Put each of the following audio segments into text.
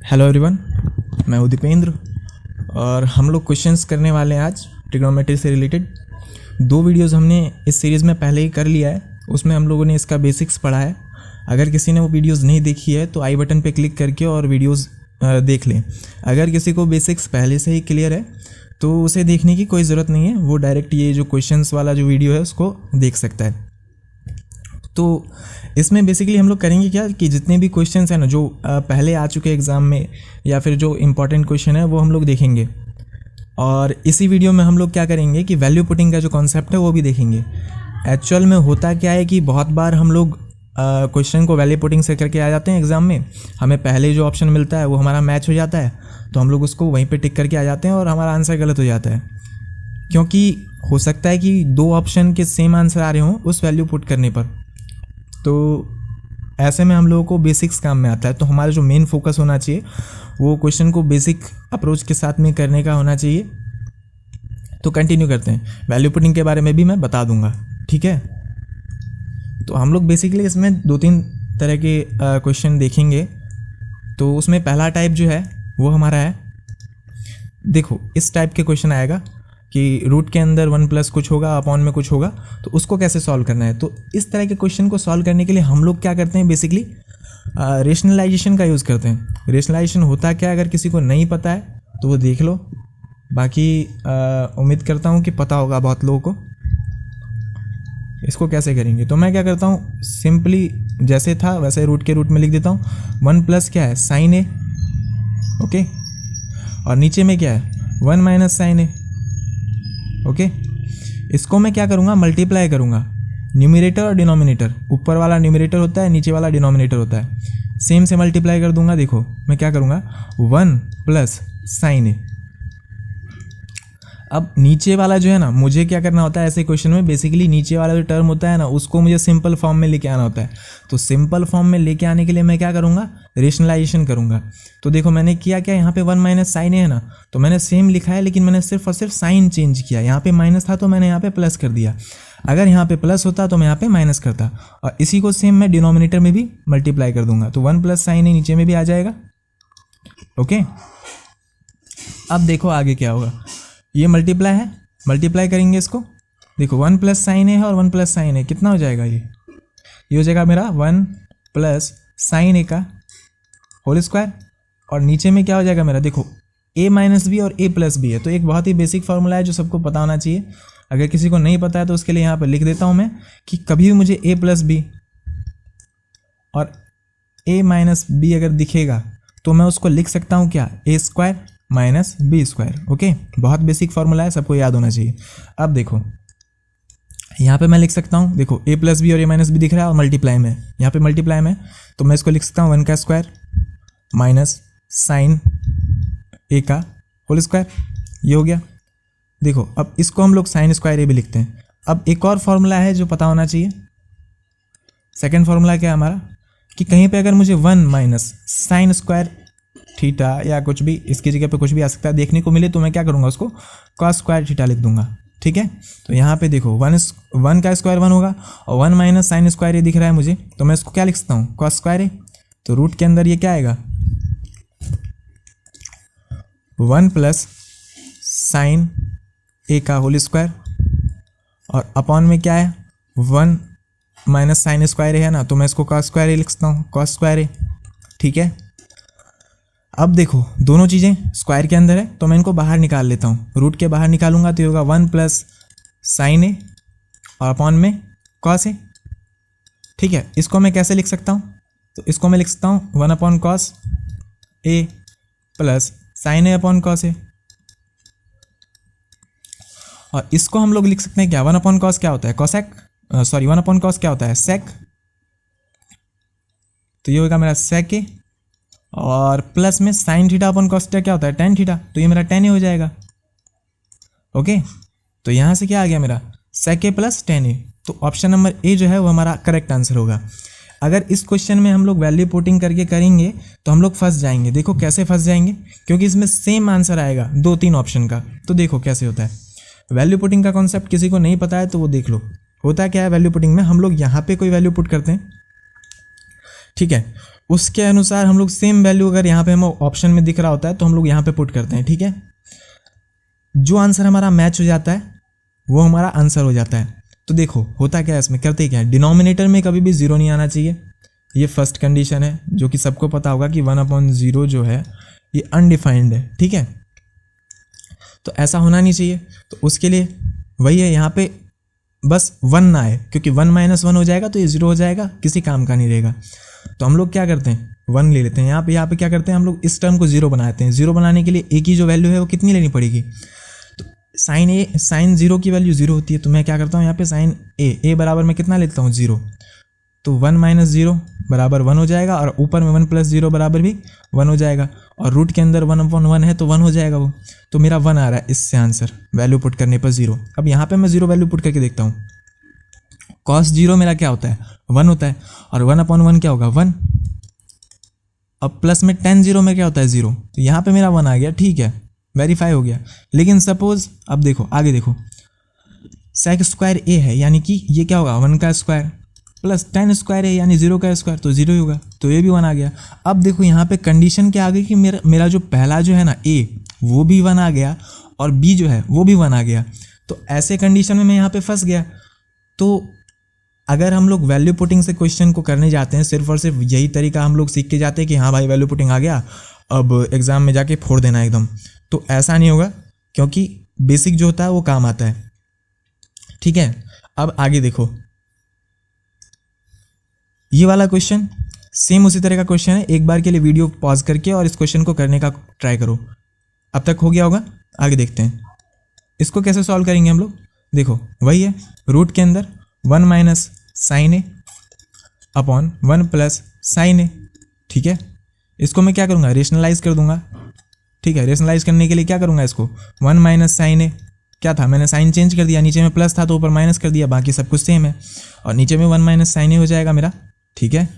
Hello everyone, मैं हूँ दीपेंद्र और हम लोग क्वेश्चंस करने वाले हैं आज ट्रिग्नोमेट्री से रिलेटेड। 2 वीडियोस हमने इस सीरीज़ में पहले ही कर लिया है, उसमें हम लोगों ने इसका बेसिक्स पढ़ा है। अगर किसी ने वो वीडियोस नहीं देखी है तो आई बटन पे क्लिक करके और वीडियोस देख लें। अगर किसी को बेसिक्स पहले से ही क्लियर है तो उसे देखने की कोई ज़रूरत नहीं है, वो डायरेक्ट ये जो क्वेश्चंस वाला जो वीडियो है उसको देख सकता है। तो इसमें बेसिकली हम लोग करेंगे क्या कि जितने भी क्वेश्चंस हैं ना जो पहले आ चुके एग्ज़ाम में या फिर जो इम्पॉर्टेंट क्वेश्चन है वो हम लोग देखेंगे। और इसी वीडियो में हम लोग क्या करेंगे कि वैल्यू पुटिंग का जो कॉन्सेप्ट है वो भी देखेंगे। एक्चुअल में होता क्या है कि बहुत बार हम लोग क्वेश्चन को वैल्यू पुटिंग से करके आ जाते हैं एग्ज़ाम में, हमें पहले जो ऑप्शन मिलता है वो हमारा मैच हो जाता है तो हम लोग उसको वहीं पे टिक करके आ जाते हैं और हमारा आंसर गलत हो जाता है। क्योंकि हो सकता है कि 2 ऑप्शन के सेम आंसर आ रहे हों उस वैल्यू पुट करने पर, तो ऐसे में हम लोगों को बेसिक्स काम में आता है। तो हमारा जो मेन फोकस होना चाहिए वो क्वेश्चन को बेसिक अप्रोच के साथ में करने का होना चाहिए। तो कंटिन्यू करते हैं, वैल्यू पुटिंग के बारे में भी मैं बता दूंगा, ठीक है। तो हम लोग बेसिकली इसमें 2-3 तरह के क्वेश्चन देखेंगे। तो उसमें पहला टाइप जो है वो हमारा है, देखो इस टाइप के क्वेश्चन आएगा कि रूट के अंदर 1 प्लस कुछ होगा, अपॉन में कुछ होगा, तो उसको कैसे सॉल्व करना है। तो इस तरह के क्वेश्चन को सॉल्व करने के लिए हम लोग क्या करते हैं, बेसिकली रेशनलाइजेशन का यूज़ करते हैं। रेशनलाइजेशन होता क्या, अगर किसी को नहीं पता है तो वो देख लो, बाकी उम्मीद करता हूँ कि पता होगा बहुत लोगों को। इसको कैसे करेंगे, तो मैं क्या करता हूँ, सिंपली जैसे था वैसे रूट के रूट में लिख देता हूँ। 1 प्लस क्या है, साइन ए, ओके, और नीचे में क्या है 1 माइनस साइन ए, ओके। इसको मैं क्या करूँगा, मल्टीप्लाई करूँगा, न्यूमरेटर और डिनोमिनेटर, ऊपर वाला न्यूमरेटर होता है, नीचे वाला डिनोमिनेटर होता है, सेम से मल्टीप्लाई कर दूंगा। देखो मैं क्या करूँगा, 1 प्लस साइन ए। अब नीचे वाला जो है ना, मुझे क्या करना होता है ऐसे क्वेश्चन में, बेसिकली नीचे वाला जो टर्म होता है ना उसको मुझे सिंपल फॉर्म में लेके आना होता है। तो सिंपल फॉर्म में लेके आने के लिए मैं क्या करूँगा, रेशनलाइजेशन करूँगा। तो देखो मैंने किया क्या, यहाँ पे 1 माइनस साइन है ना, तो मैंने सेम लिखा है लेकिन मैंने सिर्फ और सिर्फ साइन चेंज किया। यहाँ पे माइनस था तो मैंने यहाँ पे प्लस कर दिया, अगर यहाँ पे प्लस होता तो मैं यहाँ पे माइनस करता। और इसी को सेम मैं डिनोमिनेटर में भी मल्टीप्लाई कर दूंगा, तो 1 प्लस साइन है नीचे में भी आ जाएगा, ओके। अब देखो आगे क्या होगा, ये मल्टीप्लाई है, मल्टीप्लाई करेंगे इसको, देखो 1 प्लस साइन है और 1 प्लस साइन है कितना हो जाएगा, ये हो जाएगा मेरा 1 प्लस साइन ए का होल स्क्वायर। और नीचे में क्या हो जाएगा मेरा, देखो a माइनस बी और a प्लस बी है। तो एक बहुत ही बेसिक फार्मूला है जो सबको पता होना चाहिए। अगर किसी को नहीं पता है तो उसके लिए यहाँ पर लिख देता हूँ मैं कि कभी भी मुझे a प्लस बी और a माइनस बी अगर दिखेगा तो मैं उसको लिख सकता हूँ क्या, a square minus B square, okay. बहुत बेसिक फार्मूला है, सबको याद होना चाहिए। अब देखो यहाँ पे मैं लिख सकता हूँ, देखो a प्लस बी और a माइनस बी दिख रहा है और मल्टीप्लाई में, यहाँ पे मल्टीप्लाई में, तो मैं इसको लिख सकता हूँ 1 का स्क्वायर माइनस साइन ए का होल स्क्वायर, ये हो गया। देखो अब इसको हम लोग साइन स्क्वायर ए भी लिखते हैं। अब एक और फॉर्मूला है जो पता होना चाहिए, सेकेंड फॉर्मूला क्या है हमारा, कि कहीं पे अगर मुझे 1 माइनस साइन स्क्वायर थीटा या कुछ भी इसकी जगह पे कुछ भी आ सकता है देखने को मिले तो मैं क्या करूँगा, उसको कॉस स्क्वायर थीटा लिख दूंगा, ठीक है। तो यहाँ पे देखो 1 का स्क्वायर 1 होगा और 1 माइनस साइन स्क्वायर ए दिख रहा है मुझे, तो मैं इसको क्या लिख सकता हूँ, कॉस स्क्वायर ए। तो रूट के अंदर ये क्या आएगा, 1 प्लस साइन ए का होल स्क्वायर, और अपॉन में क्या है 1 माइनस साइन स्क्वायर है ना, तो मैं इसको कॉस स्क्वायर ए लिख सकता हूँ, कॉस स्क्वायर ए, ठीक है। अब देखो दोनों चीज़ें स्क्वायर के अंदर है तो मैं इनको बाहर निकाल लेता हूँ, रूट के बाहर निकालूंगा तो ये होगा 1 प्लस साइन ए और अपॉन में कॉस ए, ठीक है। इसको मैं कैसे लिख सकता हूँ, तो इसको मैं लिख सकता हूँ 1 upon cos A plus sign A upon cos A. और इसको हम लोग लिख सकते हैं क्या, 1 अपॉन कॉस क्या होता है, कॉसेक, सॉरी 1 अपॉन कॉस क्या होता है, सेक, तो ये होगा मेरा सेक ए, और प्लस में sine theta upon cos theta क्या होता है, टेन थीटा, तो ये मेरा टेन ए हो जाएगा, ओके। तो यहाँ से क्या आ गया मेरा, सेक ए प्लस टेन ए। तो ऑप्शन नंबर ए जो है वो हमारा करेक्ट आंसर होगा। अगर इस क्वेश्चन में हम लोग वैल्यू पुटिंग करके करेंगे तो हम लोग फंस जाएंगे। देखो कैसे फंस जाएंगे, क्योंकि इसमें सेम आंसर आएगा 2-3 ऑप्शन का। तो देखो कैसे होता है, वैल्यू पुटिंग का कॉन्सेप्ट किसी को नहीं पता है तो वो देख लो। होता क्या है वैल्यू पुटिंग में, हम लोग यहाँ पे कोई वैल्यू पुट करते हैं, ठीक है, उसके अनुसार हम लोग सेम वैल्यू अगर यहाँ पे हम ऑप्शन में दिख रहा होता है तो हम लोग यहाँ पे पुट करते हैं। ठीक है, जो आंसर हमारा मैच हो जाता है वो हमारा आंसर हो जाता है। तो देखो होता क्या है, इसमें करते क्या है, डिनोमिनेटर में कभी भी जीरो नहीं आना चाहिए, ये फर्स्ट कंडीशन है जो कि सबको पता होगा कि 1/0 जो है ये अनडिफाइंड है। ठीक है, तो ऐसा होना नहीं चाहिए। तो उसके लिए वही है, यहाँ पे बस 1 ना आए, क्योंकि 1 - 1 हो जाएगा तो ये 0 हो जाएगा, किसी काम का नहीं रहेगा। तो हम लोग क्या करते हैं, 1 ले लेते हैं। यहाँ पे क्या करते हैं, हम लोग इस टर्म को 0 बनाते हैं। 0 बनाने के लिए ए की जो वैल्यू है वो कितनी लेनी पड़ेगी, तो साइन 0 की वैल्यू 0 होती है। तो मैं क्या करता हूँ, यहाँ पे साइन ए बराबर मैं कितना लेता हूँ 0, तो 1 - 0 बराबर 1 हो जाएगा, और ऊपर में 1 + 0 बराबर भी 1 हो जाएगा, और रूट के अंदर 1/1 है तो 1 हो जाएगा वो। तो मेरा 1 आ रहा है इससे आंसर, वैल्यू पुट करने पर 0। अब यहाँ पे मैं 0 वैल्यू पुट करके देखता हूँ, cos 0 मेरा क्या होता है, 1 होता है, और 1/1 क्या होगा 1। अब प्लस में tan 0 में क्या होता है 0, तो यहाँ पे मेरा 1 आ गया। ठीक है, वेरीफाई हो गया। लेकिन सपोज अब देखो आगे देखो, sec स्क्वायर a है, यानी कि ये क्या होगा 1 का स्क्वायर, प्लस tan स्क्वायर है यानी 0 का स्क्वायर, तो 0 ही होगा, तो ये भी 1 आ गया। अब देखो यहाँ पे कंडीशन क्या आ गई कि मेरा जो पहला जो है ना a वो भी 1 आ गया, और b जो है वो भी 1 आ गया। तो ऐसे कंडीशन में मैं यहाँ पे फंस गया। तो अगर हम लोग वैल्यू पुटिंग से क्वेश्चन को करने जाते हैं, सिर्फ और सिर्फ यही तरीका हम लोग सीख के जाते हैं कि हाँ भाई वैल्यू पुटिंग आ गया, अब एग्जाम में जाके फोड़ देना एकदम, तो ऐसा नहीं होगा, क्योंकि बेसिक जो होता है वो काम आता है। ठीक है, अब आगे देखो, ये वाला क्वेश्चन सेम उसी तरह का क्वेश्चन है। एक बार के लिए वीडियो पॉज करके और इस क्वेश्चन को करने का ट्राई करो। अब तक हो गया होगा, आगे देखते हैं इसको कैसे सॉल्व करेंगे हम लोग। देखो वही है, रूट के अंदर 1 - sin a upon 1 + sin a। ठीक है, इसको मैं क्या करूँगा, रेशनलाइज कर दूंगा। ठीक है, रेशनलाइज करने के लिए क्या करूँगा, इसको 1 - sin a क्या था, मैंने साइन चेंज कर दिया, नीचे में प्लस था तो ऊपर माइनस कर दिया, बाकी सब कुछ सेम है, और नीचे में 1 - sin a हो जाएगा मेरा। ठीक है,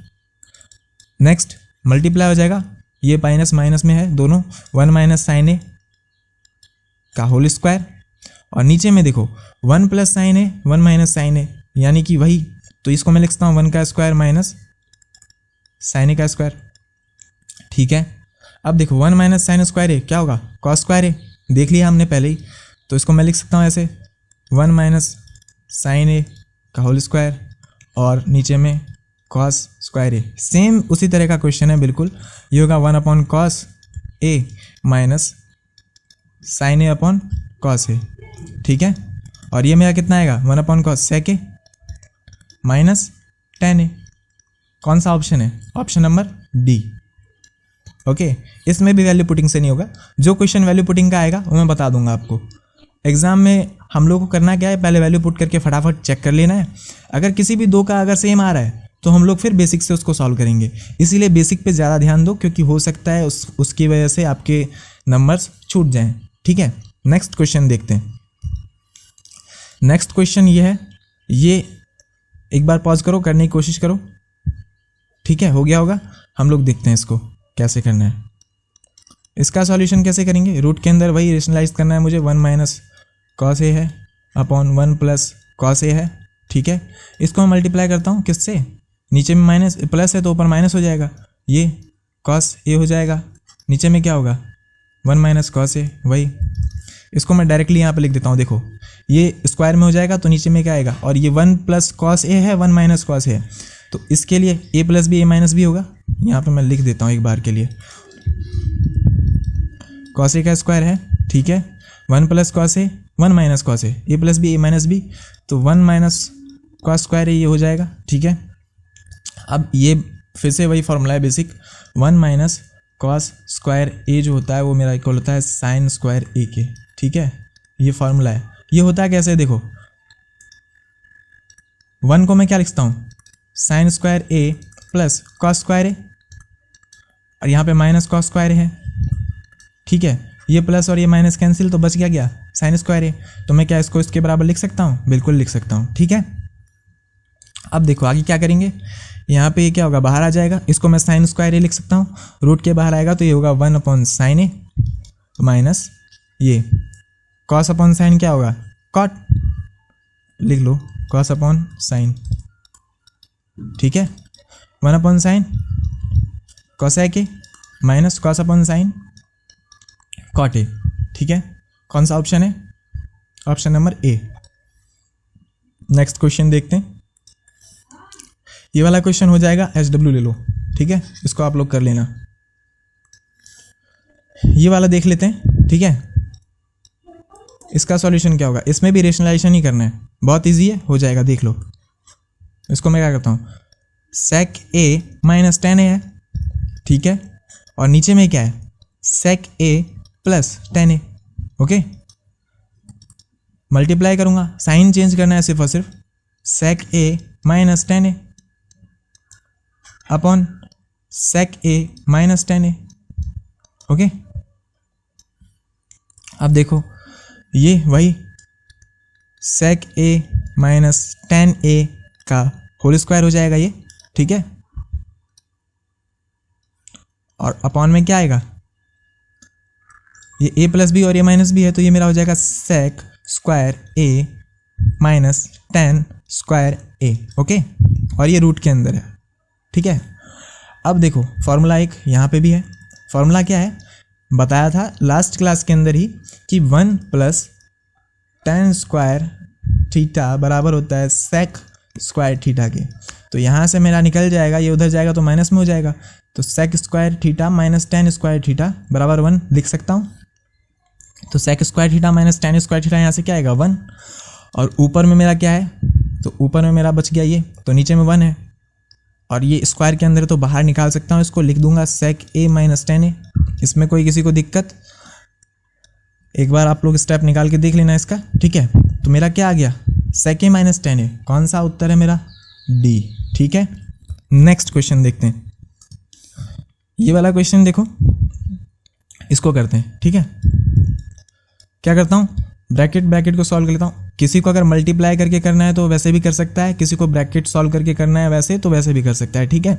नेक्स्ट मल्टीप्लाई हो जाएगा, ये माइनस माइनस में है दोनों, 1 - sin a का होल स्क्वायर, और नीचे में देखो 1 + sin a 1 - sin a यानी कि वही, तो इसको मैं लिखता हूँ 1 का स्क्वायर माइनस sin a का स्क्वायर। ठीक है, अब देखो 1 - sin स्क्वायर a क्या होगा, cos स्क्वायर a, देख लिया हमने पहले ही, तो इसको मैं लिख सकता हूँ ऐसे 1 - sin a का होल स्क्वायर, और नीचे में cos स्क्वायर a। सेम उसी तरह का क्वेश्चन है बिल्कुल, ये होगा 1/cos a minus sin a/cos a। ठीक है, और ये मेरा कितना आएगा 1/cos sec a minus tan a। कौन सा ऑप्शन है, ऑप्शन नंबर डी। ओके, इसमें भी वैल्यू पुटिंग से नहीं होगा, जो क्वेश्चन वैल्यू पुटिंग का आएगा वो मैं बता दूंगा आपको। एग्जाम में हम लोग को करना क्या है, पहले वैल्यू पुट करके फटाफट चेक कर लेना है। अगर किसी भी दो का अगर सेम आ रहा है तो हम लोग फिर बेसिक से उसको सॉल्व करेंगे, इसीलिए बेसिक पे ज़्यादा ध्यान दो, क्योंकि हो सकता है उसकी वजह से आपके नंबर्स छूट जाएं। ठीक है, नेक्स्ट क्वेश्चन देखते हैं। नेक्स्ट क्वेश्चन ये है, ये एक बार पॉज करो, करने की कोशिश करो। ठीक है, हो गया होगा, हम लोग देखते हैं इसको कैसे करना है। इसका सॉल्यूशन कैसे करेंगे, रूट के अंदर वही रेशनलाइज करना है मुझे, 1 - cos a है अपॉन 1 + cos a है। ठीक है, इसको मैं मल्टीप्लाई करता हूँ किससे, नीचे में माइनस प्लस है तो ऊपर माइनस हो जाएगा, ये cos a हो जाएगा, नीचे में क्या होगा 1 - cos a, वही इसको मैं डायरेक्टली यहाँ पे लिख देता हूँ। देखो ये स्क्वायर में हो जाएगा तो नीचे में क्या आएगा, और ये 1 + cos a है 1 - cos a है, तो इसके लिए a + b a - b होगा। यहाँ पे मैं लिख देता हूँ एक बार के लिए, cos a का स्क्वायर है। ठीक है, 1 + cos a 1 - cos a, a + b a - b, तो 1 - cos स्क्वायर ये हो जाएगा। ठीक है, अब ये फिर से वही फॉर्मूला है बेसिक, 1 - cos स्क्वायर a जो होता है वो मेरा इक्वल होता है sin स्क्वायर a के। ठीक है, ये फॉर्मूला है। ये होता है कैसे, देखो 1 को मैं क्या लिखता हूँ sin square a plus cos square a, और यहाँ पे माइनस cos स्क्वायर है। ठीक है, ये प्लस और ये माइनस कैंसिल, तो बच गया sin स्क्वायर a, तो मैं क्या इसको इसके बराबर लिख सकता हूँ, बिल्कुल लिख सकता हूँ। ठीक है, अब देखो आगे क्या करेंगे, यहाँ पे ये क्या होगा बाहर आ जाएगा, इसको मैं sin स्क्वायर a लिख सकता हूँ, रूट के बाहर आएगा तो ये होगा 1/sin a माइनस ये cos/sin क्या होगा cot, लिख लो cos/sin। ठीक है, 1 upon sine cosec A minus cos upon sine cot A. ठीक है, कौन सा ऑप्शन है? Option number A. Next question देखते हैं। ये वाला क्वेश्चन हो जाएगा SW ले लो। ठीक है, इसको आप लोग कर लेना। ये वाला देख लेते हैं। ठीक है, इसका सॉल्यूशन क्या होगा? इसमें भी रेशनलाइजेशन ही करना है, बहुत इजी है, हो जाएगा, देख लो। इसको मैं क्या करता हूँ, सेक ए माइनस टेन ए है। ठीक है, और नीचे में क्या है, सेक ए प्लस टेन ए। ओके, मल्टीप्लाई करूँगा, साइन चेंज करना है सिर्फ और सिर्फ, सेक ए माइनस टेन ए अपॉन सेक ए माइनस टेन ए। ओके, अब देखो ये वही सेक ए माइनस टेन ए का होल स्क्वायर हो जाएगा ये। ठीक है, और अपॉन में क्या आएगा, ये ए प्लस बी और ए माइनस बी है, तो ये मेरा हो जाएगा sec square A minus tan square A. Okay, और ये रूट के अंदर है। ठीक है, अब देखो फॉर्मूला एक यहाँ पे भी है। फॉर्मूला क्या है, बताया था लास्ट क्लास के अंदर ही कि 1 प्लस टेन स्क्वायर थीटा बराबर होता है सेक स्क्वायर थीटा के। तो यहाँ से मेरा निकल जाएगा, ये उधर जाएगा तो माइनस में हो जाएगा, तो sec square theta minus tan square theta बराबर 1 लिख सकता हूँ। तो sec square theta minus tan square theta यहाँ से क्या आएगा 1, और ऊपर में मेरा क्या है, तो ऊपर में मेरा बच गया ये, तो नीचे में 1 है, और ये स्क्वायर के अंदर तो बाहर निकाल सकता हूँ, इसको लिख दूंगा सेक ए माइनस टेन ए। इसमें कोई किसी को दिक्कत? एक बार आप लोग स्टेप निकाल के देख लेना इसका। ठीक है, तो मेरा क्या आ गया, सेक ए माइनस टेन ए। कौन सा उत्तर है मेरा? डी। ठीक है, नेक्स्ट क्वेश्चन देखते हैं। ये वाला क्वेश्चन देखो, इसको करते हैं। ठीक है, क्या करता हूँ, ब्रैकेट को सॉल्व कर लेता हूँ। किसी को अगर मल्टीप्लाई करके करना है तो वैसे भी कर सकता है, किसी को ब्रैकेट सॉल्व करके करना है वैसे तो वैसे भी कर सकता है। ठीक है,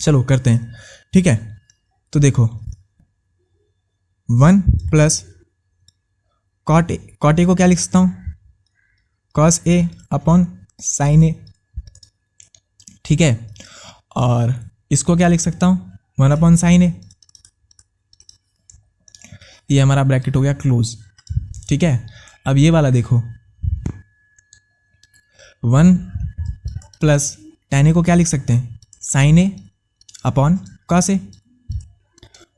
चलो करते हैं। ठीक है, तो देखो 1 प्लस कॉट ए को क्या लिख सकता हूँ, कॉस ए अपॉन साइन ए। ठीक है, और इसको क्या लिख सकता हूँ, 1 अपॉन साइन ए। ये हमारा ब्रैकेट हो गया क्लोज। ठीक है, अब ये वाला देखो 1 प्लस टेन ए को क्या लिख सकते हैं, sign A upon cos A,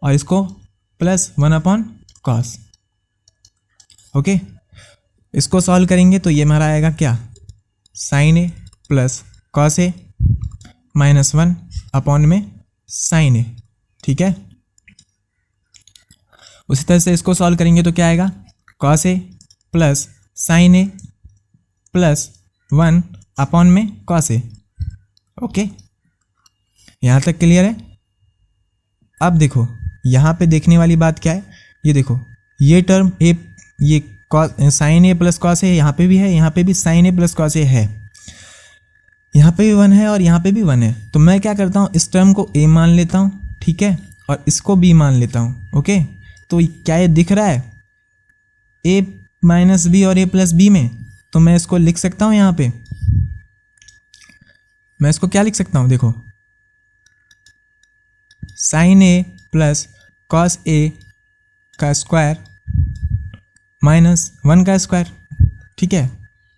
और इसको प्लस 1 अपॉन कॉस। ओके, इसको सॉल्व करेंगे तो ये हमारा आएगा क्या, sign A plus cos A minus 1 upon में साइन ए। ठीक है, उसी तरह से इसको सॉल्व करेंगे तो क्या आएगा, cos A plus sign A plus 1 upon में कॉस ए। ओके, यहाँ तक क्लियर है? अब देखो यहाँ पे देखने वाली बात क्या है, ये देखो ये टर्म ए, ये साइन ए प्लस कॉस ए यहाँ पे भी है, यहाँ पे भी साइन ए प्लस कॉस ए है, यहाँ पे भी 1 है और यहाँ पे भी 1 है। तो मैं क्या करता हूँ, इस टर्म को ए मान लेता हूँ। ठीक है, और इसको बी मान लेता हूँ। ओके, तो क्या ये दिख रहा है ए माइनस बी और ए प्लस बी में, तो मैं इसको लिख सकता हूँ। यहाँ पे मैं इसको क्या लिख सकता हूँ, देखो sine A plus cos A का स्क्वायर माइनस 1 का स्क्वायर। ठीक है,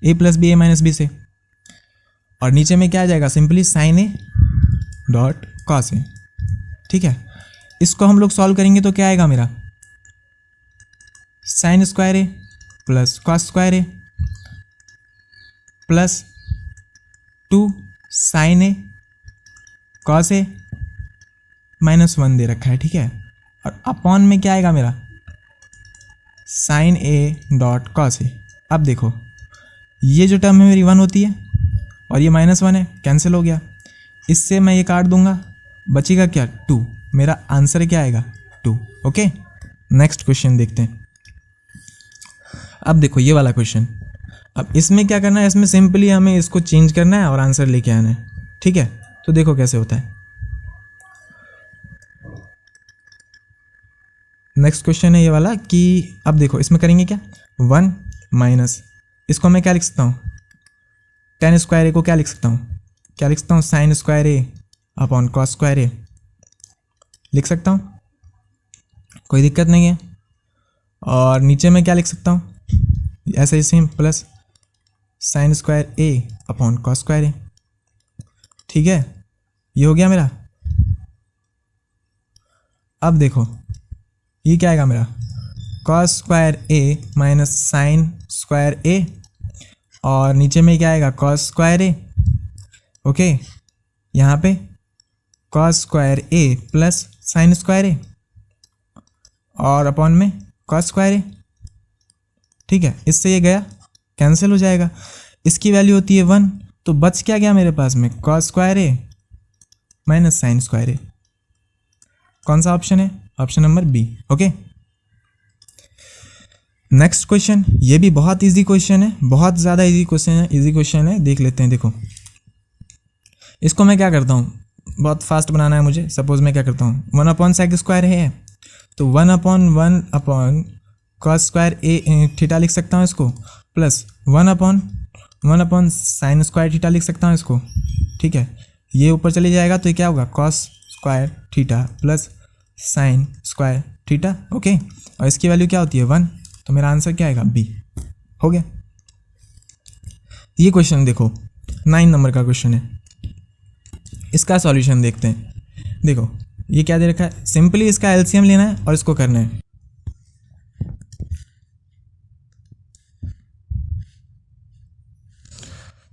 A plus B A minus B से, और नीचे में क्या आ जाएगा, simply sine A dot cos A. ठीक है, इसको हम लोग सॉल्व करेंगे तो क्या आएगा मेरा, sine square A plus cos square A plus 2 sine A cos A minus 1 दे रखा है। ठीक है, और अपॉन में क्या आएगा मेरा, साइन ए डॉट कॉस ए। अब देखो ये जो टर्म है मेरी 1 होती है और ये माइनस 1 है, कैंसिल हो गया। इससे मैं ये काट दूंगा, बचेगा क्या, 2। मेरा आंसर क्या आएगा, 2। ओके, नेक्स्ट क्वेश्चन देखते हैं। अब देखो ये वाला क्वेश्चन, अब इसमें क्या करना है, इसमें सिंपली हमें इसको चेंज करना है और आंसर लेके आना है। ठीक है, तो देखो कैसे होता है। नेक्स्ट क्वेश्चन है ये वाला कि अब देखो इसमें करेंगे क्या, 1 माइनस, इसको मैं क्या लिख सकता हूँ, टेन स्क्वायर ए को क्या लिख सकता हूँ, क्या लिख सकता हूँ, साइन स्क्वायर ए अपॉन कॉस स्क्वायर ए लिख सकता हूँ, कोई दिक्कत नहीं है। और नीचे में क्या लिख सकता हूँ, ऐसे ही सेम प्लस साइन स्क्वायर ए अपॉन कॉस स्क्वायर ए। ठीक है, ये हो गया मेरा। अब देखो ये क्या आएगा मेरा, cos square A minus sine square ए, और नीचे में क्या आएगा, कॉस स्क्वायर ए। ओके, यहाँ पे cos square A plus sign square ए और अपॉन में कॉस स्क्वायर ए। ठीक है, इससे ये गया कैंसिल हो जाएगा। इसकी वैल्यू होती है 1, तो बच क्या गया मेरे पास में, cos square A minus sine square A. कौन सा ऑप्शन है, option number B. Okay, next question, ये भी बहुत इजी क्वेश्चन है, बहुत ज़्यादा इजी क्वेश्चन है, देख लेते हैं। देखो इसको मैं क्या करता हूँ, बहुत फास्ट बनाना है मुझे। सपोज मैं क्या करता हूँ, 1 अपॉन सेक स्क्वायर है, तो 1 अपॉन कॉस स्क्वायर ए थीटा लिख सकता हूँ इसको, plus 1 upon sign square theta लिख सकता हूँ इसको। ठीक है, ये ऊपर चले जाएगा तो ये क्या होगा, cos square theta plus sign square theta. Okay, और इसकी वैल्यू क्या होती है 1, तो मेरा आंसर क्या आएगा, बी। हो गया। ये क्वेश्चन देखो 9 नंबर का क्वेश्चन है, इसका सॉल्यूशन देखते हैं। देखो ये क्या दे रखा है, सिंपली इसका एलसीएम लेना है और इसको करना है।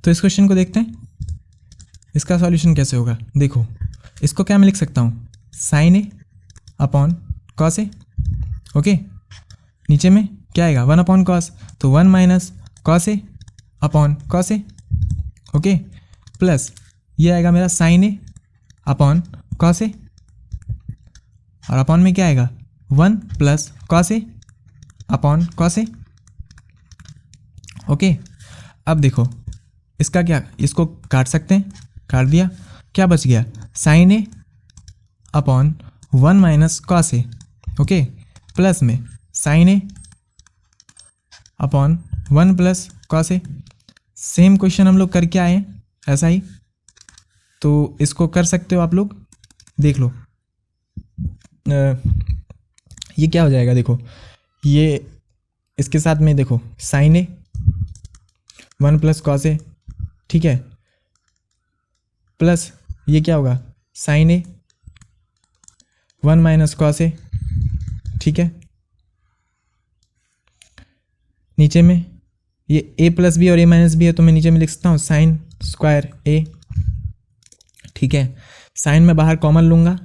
तो इस क्वेश्चन को देखते हैं, इसका सॉल्यूशन कैसे होगा। देखो इसको क्या मैं लिख सकता हूँ, sine A upon cos A. Okay, नीचे में क्या आएगा, 1 अपॉन कॉस, तो 1 minus cos A upon cos A. Okay, plus ये आएगा मेरा sign A upon cos A, और अपॉन में क्या आएगा, 1 plus cos A upon cos A. Okay, अब देखो इसका क्या, इसको काट सकते हैं, काट दिया, क्या बच गया, sign A upon 1 minus cos A. Okay, plus में साइन ए अपॉन 1 प्लस कॉस ए। सेम क्वेश्चन हम लोग करके आए हैं ऐसा ही, तो इसको कर सकते हो आप लोग, देख लो। ये क्या हो जाएगा, देखो ये इसके साथ में देखो sine A 1 plus cos A. ठीक है, प्लस ये क्या होगा, sign A 1 minus cos A. ठीक है, नीचे में ये ए प्लस बी और ए माइनस बी है, तो मैं नीचे में लिख सकता हूँ साइन स्क्वायर ए। ठीक है, साइन में बाहर कॉमन लूँगा।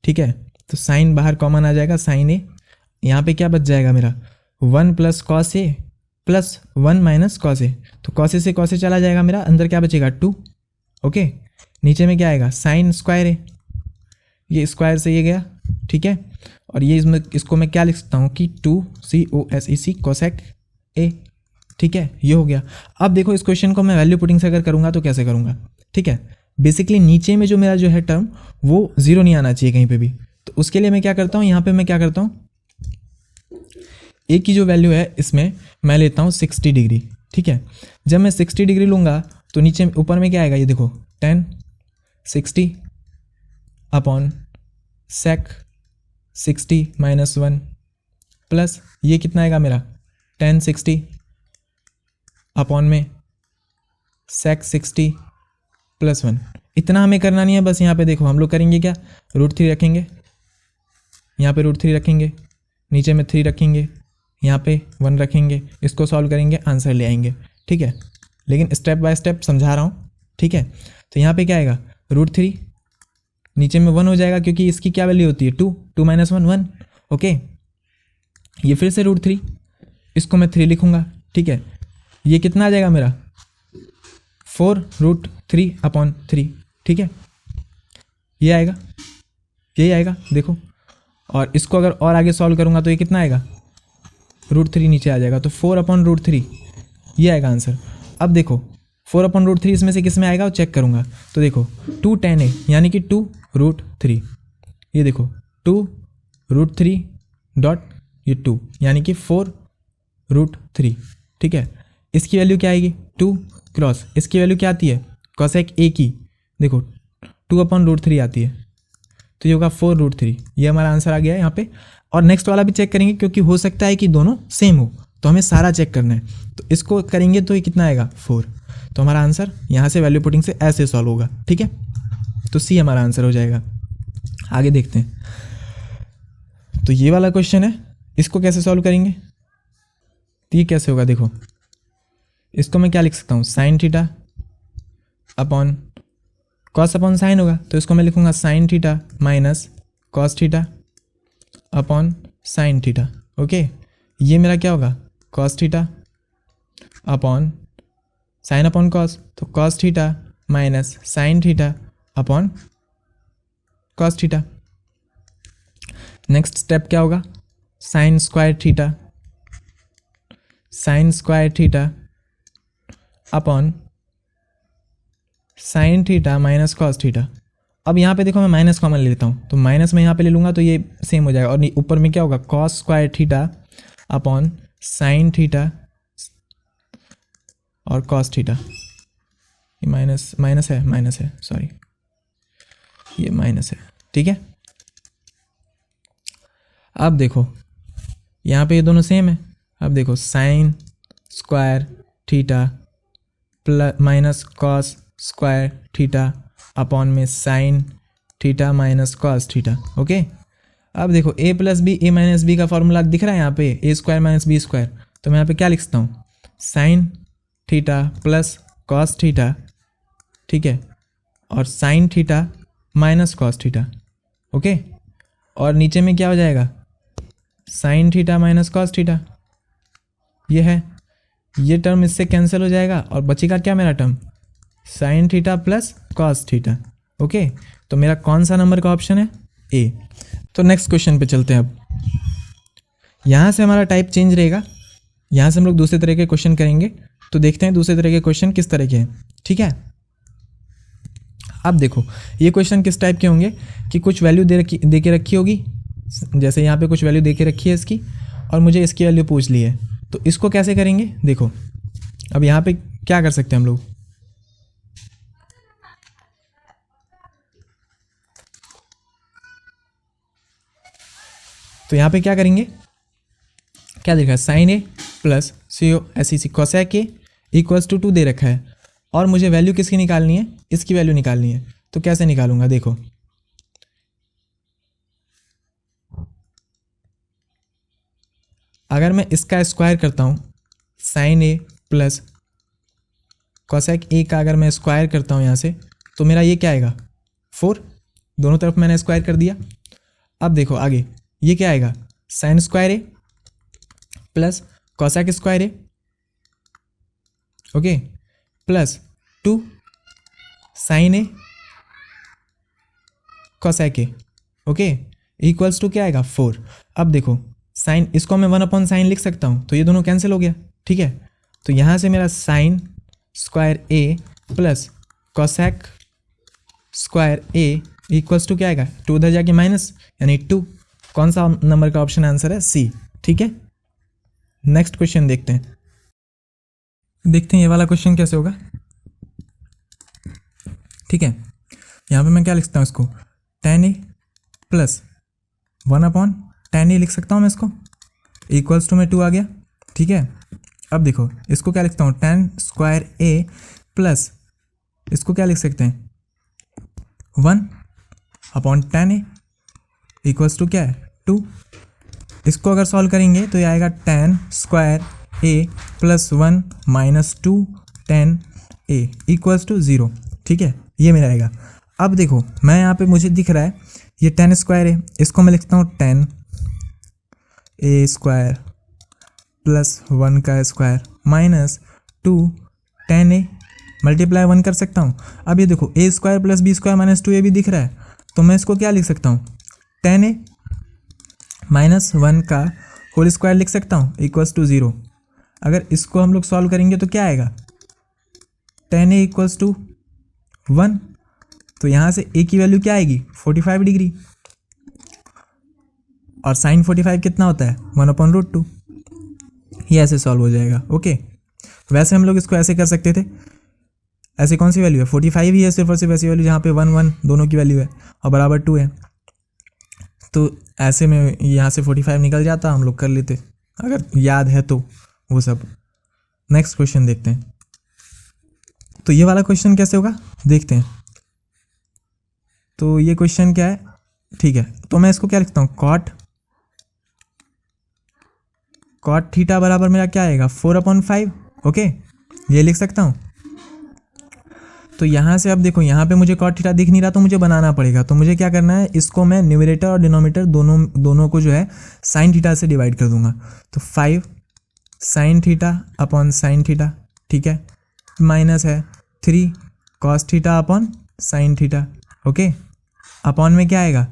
ठीक है, तो साइन बाहर कॉमन आ जाएगा, साइन ए, यहाँ पे क्या बच जाएगा मेरा, 1 plus cos A plus 1 minus cos A, तो कॉस ए से कॉस ए चला जाएगा मेरा, अंदर क्या बचेगा 2। ओके, नीचे में क्या आएगा, साइन स्क्वायर ए, ये स्क्वायर से ये गया। ठीक है, और ये इसको मैं क्या लिख सकता हूँ कि 2 कोसेक ए। ठीक है, ये हो गया। अब देखो इस क्वेश्चन को मैं वैल्यू पुटिंग से अगर करूँगा तो कैसे करूँगा। ठीक है, बेसिकली नीचे में जो मेरा जो है टर्म वो 0 नहीं आना चाहिए कहीं पे भी, तो उसके लिए मैं क्या करता हूँ, यहाँ पे मैं क्या करता हूँ, ए की जो वैल्यू है इसमें मैं लेता हूँ 60 डिग्री। ठीक है, जब मैं 60 डिग्री लूँगा तो नीचे ऊपर में क्या आएगा, ये देखो 10 60 अपॉन सेक 60 माइनस 1 प्लस ये कितना आएगा मेरा 10 60 अपॉन में सेक 60 प्लस 1। इतना हमें करना नहीं है, बस यहाँ पे देखो हम लोग करेंगे क्या, √3 रखेंगे, यहाँ पे √3 रखेंगे, नीचे में 3 रखेंगे, यहाँ पे 1 रखेंगे, इसको सॉल्व करेंगे, आंसर ले आएंगे। ठीक है, लेकिन स्टेप बाय स्टेप समझा रहा हूँ। ठीक है, तो यहाँ पे क्या आएगा, √3, नीचे में 1 हो जाएगा क्योंकि इसकी क्या वैल्यू होती है 2 माइनस 1 1। ओके, ये फिर से √3, इसको मैं 3 लिखूँगा। ठीक है, ये कितना आ जाएगा मेरा 4√3 अपॉन 3। ठीक है, ये आएगा, यही आएगा देखो, और इसको अगर और आगे सॉल्व करूँगा तो ये कितना आएगा, √3 नीचे आ जाएगा, तो 4/√3 ये आएगा आंसर। अब देखो 4/√3 इसमें से किस में आएगा वो चेक करूँगा, तो देखो 2 10 है यानी कि 2√3, ये देखो 2√3 डॉट ये 2 यानी कि 4√3। ठीक है, इसकी वैल्यू क्या आएगी 2 क्रॉस इसकी वैल्यू क्या आती है कोसेक ए की, देखो 2/√3 आती है, तो ये होगा 4√3। ये हमारा आंसर आ गया है यहाँ पे। और नेक्स्ट वाला भी चेक करेंगे क्योंकि हो सकता है कि दोनों सेम हो, तो हमें सारा चेक करना है। तो इसको करेंगे तो ये कितना आएगा 4। तो हमारा आंसर यहाँ से वैल्यू पुटिंग से ऐसे सॉल्व होगा, ठीक है। तो सी हमारा आंसर हो जाएगा। आगे देखते हैं। तो ये वाला क्वेश्चन है, इसको कैसे सॉल्व करेंगे? तो ये कैसे होगा, देखो इसको मैं क्या लिख सकता हूँ, sine theta upon cos upon sine होगा, तो इसको मैं लिखूंगा sine theta minus cos theta upon sine theta. Okay, ये मेरा क्या होगा, cos theta upon sine upon cos, तो cos theta minus sine theta upon cos theta. Next step क्या होगा, sine square theta upon sine theta minus cos theta. अब यहाँ पे देखो मैं माइनस कॉमन ले लेता हूँ, तो माइनस में यहाँ पे ले लूँगा तो ये सेम हो जाएगा, और ऊपर में क्या होगा, cos square theta upon sine theta और कॉस थीटा। ये माइनस है सॉरी, ये माइनस है, ठीक है। अब देखो यहाँ पे ये दोनों सेम है। अब देखो sine square theta plus minus cos square theta upon में sine theta minus cos theta. Okay, अब देखो a plus B A minus B का फॉर्मूला दिख रहा है यहाँ पे, A square minus B square. तो मैं यहाँ पे क्या लिख सकता हूँ, sine theta plus cos theta, ठीक है, और sine theta minus cos theta. Okay, और नीचे में क्या हो जाएगा, sine theta minus cos theta. ये है, ये टर्म इससे कैंसिल हो जाएगा और बचेगा क्या मेरा term, sign theta plus cos theta. Okay, तो मेरा कौन सा नंबर का ऑप्शन है, ए। तो नेक्स्ट क्वेश्चन पे चलते हैं। अब यहाँ से हमारा टाइप चेंज रहेगा, यहाँ से हम लोग दूसरे तरह के क्वेश्चन करेंगे। तो देखते हैं दूसरे तरह के क्वेश्चन किस तरह के हैं, ठीक है। अब देखो ये क्वेश्चन किस टाइप के होंगे कि कुछ वैल्यू दे के रखी होगी, जैसे यहाँ पे कुछ वैल्यू दे के रखी है इसकी, और मुझे इसकी वैल्यू पूछ ली है। तो इसको कैसे करेंगे, देखो अब यहाँ पे क्या कर सकते हैं हम लोग, तो यहाँ पे क्या करेंगे, क्या देखा, sine A plus C cosec A equals to 2 दे रखा है, और मुझे वैल्यू किसकी निकालनी है, इसकी वैल्यू निकालनी है। तो कैसे निकालूंगा, देखो अगर मैं इसका स्क्वायर करता हूँ, sine A plus cosec A का अगर मैं स्क्वायर करता हूँ यहाँ से, तो मेरा ये क्या आएगा 4, दोनों तरफ मैंने स्क्वायर कर दिया। अब देखो आगे ये क्या आएगा, sine square A plus cosec square A, okay, plus 2 sine A cosec A, okay, equals to क्या आएगा 4। अब देखो साइन, इसको मैं 1 साइन लिख सकता हूँ, तो ये दोनों कैंसिल हो गया, ठीक है। तो यहाँ से मेरा sine square A plus cosec square A equals to क्या आएगा, 2 उधर जाके माइनस, यानी 2। कौन सा नंबर का ऑप्शन आंसर है, सी, ठीक है। नेक्स्ट क्वेश्चन देखते हैं ये वाला क्वेश्चन कैसे होगा, ठीक है। यहाँ पे मैं क्या लिख सकता हूँ, इसको tan a plus 1/tan a लिख सकता हूँ मैं इसको, इक्वल्स टू में 2 आ गया, ठीक है। अब देखो इसको क्या लिखता हूँ, tan स्क्वायर a प्लस इसको क्या लिख सकते हैं 1/tan a इक्वल्स टू क्या है 2। इसको अगर सॉल्व करेंगे तो ये आएगा tan square a plus 1 minus 2 tan a equals to 0, ठीक है, ये मेरा आएगा। अब देखो मैं यहाँ पे मुझे दिख रहा है ये tan स्क्वायर है, इसको मैं लिखता हूँ tan a स्क्वायर प्लस 1 का square minus 2 tan a multiply 1 कर सकता हूँ। अब ये देखो a square plus b square minus 2a भी दिख रहा है, तो मैं इसको क्या लिख सकता हूँ, tan a माइनस 1 का होल स्क्वायर लिख सकता हूँ इक्वल्स टू 0। अगर इसको हम लोग सॉल्व करेंगे तो क्या आएगा, tan a इक्वल्स टू 1, तो यहाँ से a की वैल्यू क्या आएगी 45 डिग्री, और साइन 45 कितना होता है 1/√2। ये ऐसे सॉल्व हो जाएगा, ओके। वैसे हम लोग इसको ऐसे कर सकते थे, ऐसी कौन सी वैल्यू है, 45 ही है सिर्फ और सिर्फ ऐसी वैल्यू जहाँ पे 1 1 दोनों की वैल्यू है और बराबर 2 है। तो ऐसे में यहाँ से 45 निकल जाता, हम लोग कर लेते अगर याद है तो वो सब। नेक्स्ट क्वेश्चन देखते हैं। तो ये वाला क्वेश्चन कैसे होगा देखते हैं। तो ये क्वेश्चन क्या है, ठीक है, तो मैं इसको क्या लिखता हूँ, कॉट थीटा बराबर मेरा क्या आएगा 4/5। ओके, ये लिख सकता हूँ। तो यहाँ से अब देखो, यहाँ पे मुझे कॉट थीटा दिख नहीं रहा तो मुझे बनाना पड़ेगा। तो मुझे क्या करना है, इसको मैं न्यूमरेटर और डिनोमिनेटर दोनों को जो है साइन थीटा से डिवाइड कर दूंगा। तो 5 sign theta upon sine theta, ठीक है, माइनस है 3 cos theta upon sine theta. Okay, upon में क्या आएगा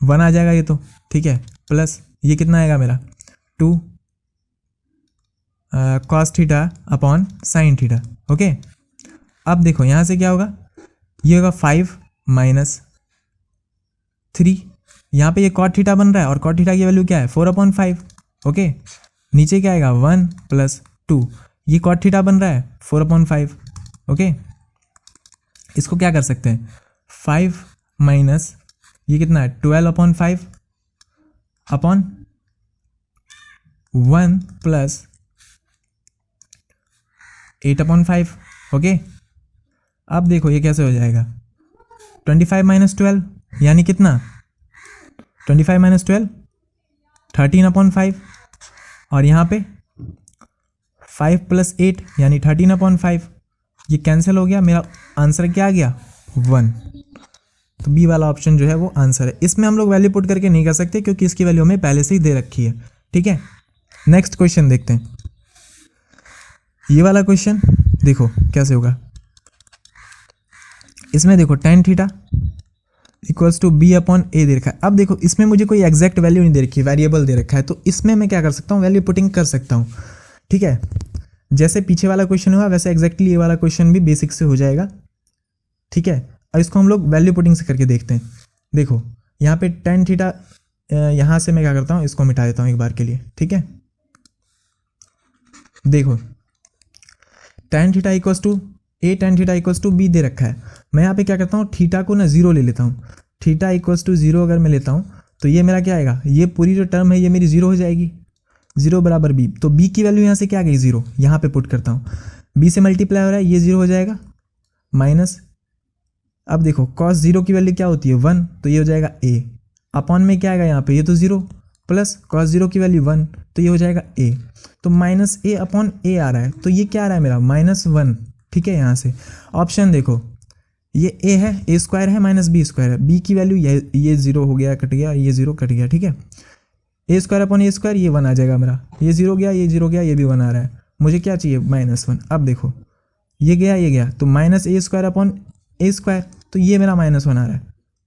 1 आ जाएगा ये तो, ठीक है, प्लस ये कितना आएगा मेरा 2 cos theta upon sine theta. Okay, अब देखो यहाँ से क्या होगा, ये होगा 5 माइनस 3, यहाँ पे ये कॉट थीटा बन रहा है और कॉट थीटा की वैल्यू क्या है 4/5। ओके, नीचे क्या आएगा 1 + 2, ये कॉट थीटा बन रहा है 4/5। ओके, इसको क्या कर सकते हैं, 5 माइनस ये कितना है 12/5 अपॉन 1 + 8/5। ओके, अब देखो ये कैसे हो जाएगा, 25 - 12 यानी कितना, 25 - 12 13/5 और यहाँ पे 5 + 8 यानी 13/5। ये कैंसिल हो गया, मेरा आंसर क्या आ गया 1। तो बी वाला ऑप्शन जो है वो आंसर है। इसमें हम लोग वैल्यू पुट करके नहीं कर सकते क्योंकि इसकी वैल्यू हमें पहले से ही दे रखी है। ठीक है, नेक्स्ट क्वेश्चन देखते हैं। ये वाला क्वेश्चन देखो कैसे होगा। इसमें देखो tan थीटा = b/a दे रखा है। अब देखो इसमें मुझे कोई एग्जैक्ट वैल्यू नहीं दे रखी, वेरिएबल दे रखा है, तो इसमें मैं क्या कर सकता हूँ, वैल्यू पुटिंग कर सकता हूँ। ठीक है, जैसे पीछे वाला क्वेश्चन हुआ वैसे एग्जैक्टली ये वाला क्वेश्चन भी बेसिक से हो जाएगा। ठीक है, अब इसको हम लोग वैल्यू पुटिंग से करके देखते हैं। देखो यहाँ पे tan थीटा, यहाँ से मैं क्या करता हूँ, इसको मिटा देता हूँ एक बार के लिए। ठीक है, देखो tan theta a tan theta b दे रखा है। मैं यहाँ पे क्या करता हूँ, थीटा को ना 0 ले लेता हूँ। थीटा = 0 अगर मैं लेता हूँ तो ये मेरा क्या आएगा, ये पूरी जो टर्म है ये मेरी 0 हो जाएगी। 0 = b, तो b की वैल्यू यहाँ से क्या आ गई 0, यहाँ पे पुट करता हूँ। b से मल्टीप्लाई हो रहा है, ये 0 हो जाएगा माइनस। अब देखो cos 0 की वैल्यू क्या होती है 1, तो ये हो जाएगा a। अपॉन में क्या आएगा यहाँ पे, ये तो 0 प्लस cos 0 की वैल्यू 1, तो ये हो जाएगा a। तो -a/a आ रहा है, तो ये क्या आ रहा है मेरा -1। ठीक है, यहाँ से ऑप्शन देखो, ये a है, a² है -b² है, b की वैल्यू ये 0 हो गया, कट गया, ये 0 कट गया। ठीक है, a² ये 1 आ जाएगा मेरा, ये 0 गया, ये 0 गया, ये भी 1 आ रहा है। मुझे क्या चाहिए -1। अब देखो ये गया, ये गया, तो -a²/a², तो ये मेरा -1 आ रहा है,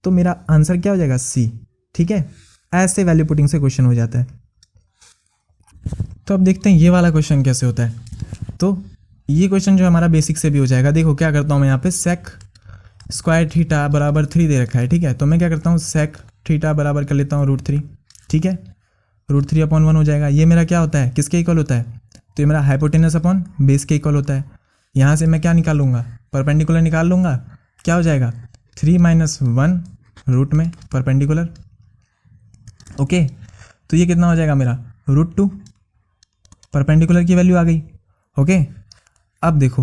तो मेरा आंसर क्या हो जाएगा C। ठीक है, ऐसे वैल्यू पुटिंग से क्वेश्चन हो जाता है। तो अब देखते हैं ये वाला क्वेश्चन कैसे होता है। तो ये क्वेश्चन जो हमारा बेसिक से भी हो जाएगा। देखो क्या करता हूँ मैं, यहाँ पे sec स्क्वायर थीटा बराबर 3 दे रखा है। ठीक है, तो मैं क्या करता हूँ, sec थीटा बराबर कर लेता हूँ √3। ठीक है, √3/1 हो जाएगा। ये मेरा क्या होता है, किसके इक्वल होता है, तो ये मेरा हाइपोटेनस अपॉन बेस के इक्वल होता है। यहाँ से मैं क्या निकाल लूँगा, परपेंडिकुलर निकाल लूँगा। क्या हो जाएगा 3 - 1 रूट में परपेंडिकुलर। ओके, तो ये कितना हो जाएगा मेरा √2, परपेंडिकुलर की वैल्यू आ गई। ओके, अब देखो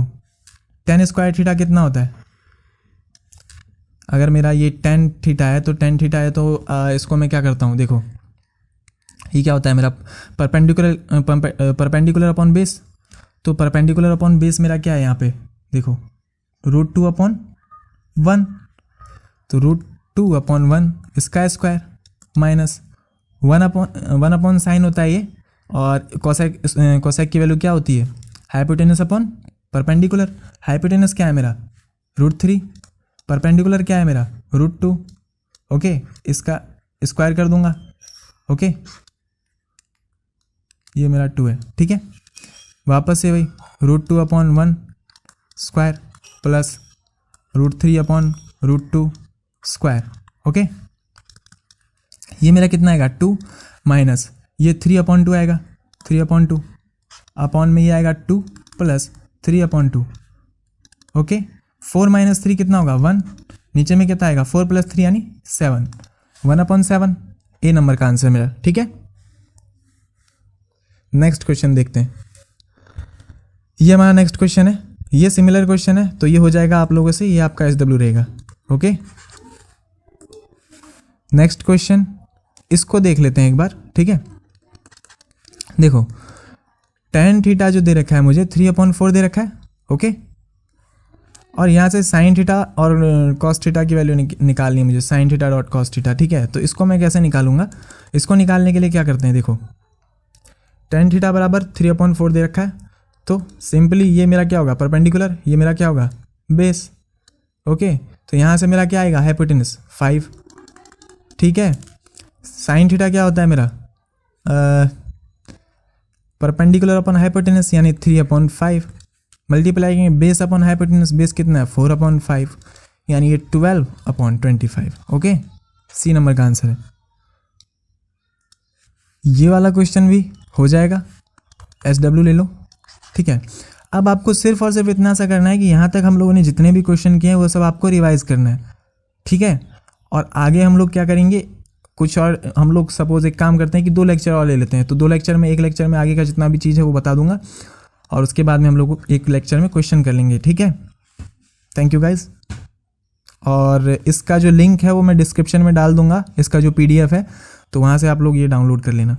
tan स्क्वायर थीटा कितना होता है, अगर मेरा ये tan थीटा है तो इसको मैं क्या करता हूँ, देखो ये क्या होता है मेरा परपेंडिकुलर अपॉन बेस। तो परपेंडिकुलर अपॉन बेस मेरा क्या है यहाँ पे, देखो √2/1, तो √2/1 इसका स्क्वायर माइनस 1/1 साइन होता है ये, और कोसेक की वैल्यू क्या होती है, हाइपोटेनस अपॉन परपेंडिकुलर। हाइपोटेनस क्या है मेरा √3, परपेंडिकुलर क्या है मेरा √2। ओके, इसका स्क्वायर कर दूंगा। ओके, ये मेरा 2 है। ठीक है, वापस से वही √2/1 स्क्वायर प्लस √3/√2 स्क्वायर। ओके, ये मेरा कितना आएगा 2 माइनस ये 3/2 आएगा, 3/2 अपॉन में ये आएगा 2 प्लस 3/2। ओके 4 - 3 कितना होगा 1, नीचे में कितना आएगा 4 + 3 यानी 7, 1/7 ए नंबर का आंसर मेरा। ठीक है, नेक्स्ट क्वेश्चन देखते हैं। ये हमारा नेक्स्ट क्वेश्चन है, ये सिमिलर क्वेश्चन है तो ये हो जाएगा आप लोगों से, ये आपका SW रहेगा। ओके नेक्स्ट क्वेश्चन, इसको देख लेते हैं एक बार। ठीक है, देखो tan थीटा जो दे रखा है मुझे 3/4 दे रखा है। ओके, और यहाँ से sin थीटा और cos थीटा की वैल्यू निकालनी है मुझे, sin theta dot cos theta. ठीक है, तो इसको मैं कैसे निकालूंगा, इसको निकालने के लिए क्या करते हैं, देखो tan थीटा बराबर 3/4 दे रखा है, तो सिंपली ये मेरा क्या होगा परपेंडिकुलर, ये मेरा क्या होगा बेस। ओके, तो यहाँ से मेरा क्या आएगा हाइपोटेनस 5। ठीक है, sin थीटा क्या होता है मेरा परपेंडिकुलर अपॉन हाइपोटेनस यानी 3/5, मल्टीप्लाई करेंगे बेस अपॉन हाइपोटेनस, बेस कितना है 4/5 यानी ये 12/25। ओके, सी नंबर का आंसर है। ये वाला क्वेश्चन भी हो जाएगा, SW ले लो। ठीक है, अब आपको सिर्फ और सिर्फ इतना सा करना है कि यहाँ तक हम लोगों ने जितने भी क्वेश्चन किए हैं वो सब आपको रिवाइज करना है। ठीक है, और आगे हम लोग क्या करेंगे, कुछ और हम लोग सपोज एक काम करते हैं कि 2 लेक्चर और ले लेते हैं, तो 2 लेक्चर में, एक लेक्चर में आगे का जितना भी चीज़ है वो बता दूंगा, और उसके बाद में हम लोग एक लेक्चर में क्वेश्चन कर लेंगे। ठीक है, थैंक यू गाइज। और इसका जो लिंक है वो मैं डिस्क्रिप्शन में डाल दूंगा, इसका जो PDF है, तो वहाँ से आप लोग ये डाउनलोड कर लेना।